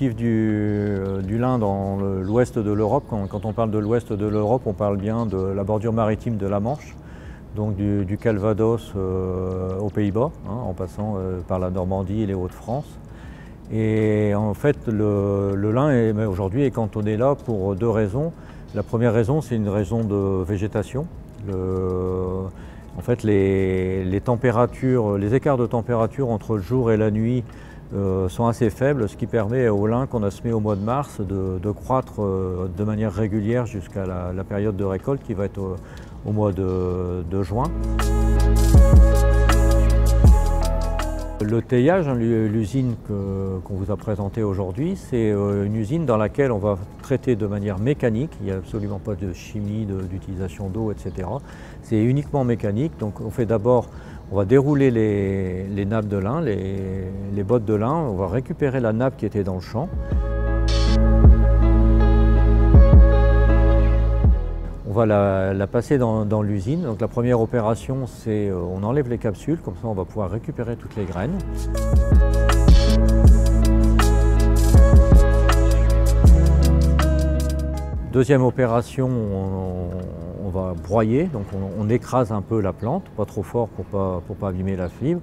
cultive du lin dans l'ouest de l'Europe. Quand on parle de l'ouest de l'Europe, on parle bien de la bordure maritime de la Manche, donc du Calvados aux Pays-Bas, en passant par la Normandie et les Hauts-de-France. Et en fait, le lin aujourd'hui est cantonné là pour deux raisons. La première raison, c'est une raison de végétation. En fait, les températures, les écarts de température entre le jour et la nuit sont assez faibles, ce qui permet au lin qu'on a semé au mois de mars de croître de manière régulière jusqu'à la période de récolte qui va être au mois de juin. Le teillage, l'usine qu'on vous a présentée aujourd'hui, c'est une usine dans laquelle on va traiter de manière mécanique. Il n'y a absolument pas de chimie, d'utilisation d'eau, etc. C'est uniquement mécanique. Donc on fait d'abord, on va dérouler les nappes de lin, les bottes de lin. On va récupérer la nappe qui était dans le champ. On va la passer dans l'usine. Donc la première opération, c'est on enlève les capsules, comme ça on va pouvoir récupérer toutes les graines. Deuxième opération, on va broyer, donc on écrase un peu la plante, pas trop fort pour pas abîmer la fibre.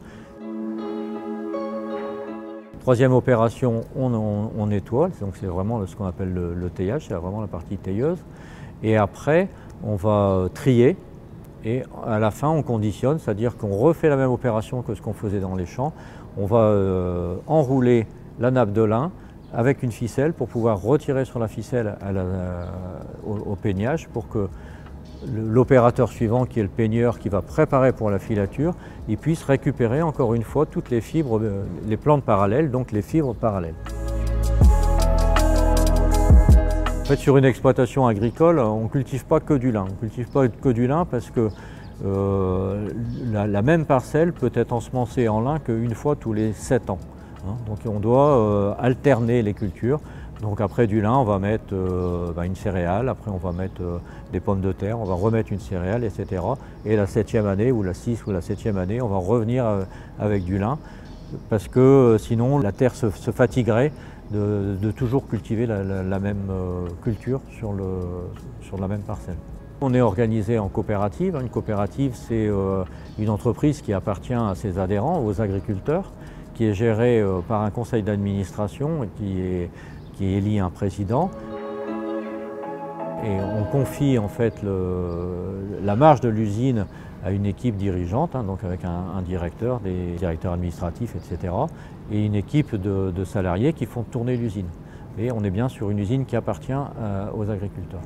Trième opération, on nettoie, donc c'est vraiment ce qu'on appelle le teillage, c'est vraiment la partie tailleuse. Et après, on va trier et à la fin, on conditionne, c'est-à-dire qu'on refait la même opération que ce qu'on faisait dans les champs. On va enrouler la nappe de lin avec une ficelle pour pouvoir retirer sur la ficelle au peignage pour que l'opérateur suivant, qui est le peigneur, qui va préparer pour la filature, il puisse récupérer encore une fois toutes les fibres, les plantes parallèles, donc les fibres parallèles. En fait, sur une exploitation agricole, on ne cultive pas que du lin. On ne cultive pas que du lin parce que la même parcelle peut être ensemencée en lin qu'une fois tous les 7 ans. Donc on doit alterner les cultures. Donc après du lin, on va mettre une céréale, après on va mettre des pommes de terre, on va remettre une céréale, etc. Et la 7e année, ou la 6e ou la 7e année, on va revenir avec du lin parce que sinon la terre se fatiguerait de toujours cultiver la même culture sur la même parcelle. On est organisé en coopérative. Une coopérative, c'est une entreprise qui appartient à ses adhérents, aux agriculteurs, qui est gérée par un conseil d'administration et qui élit un président. Et on confie en fait la marge de l'usine à une équipe dirigeante, donc avec un directeur, des directeurs administratifs, etc. et une équipe de salariés qui font tourner l'usine. Et on est bien sur une usine qui appartient aux agriculteurs.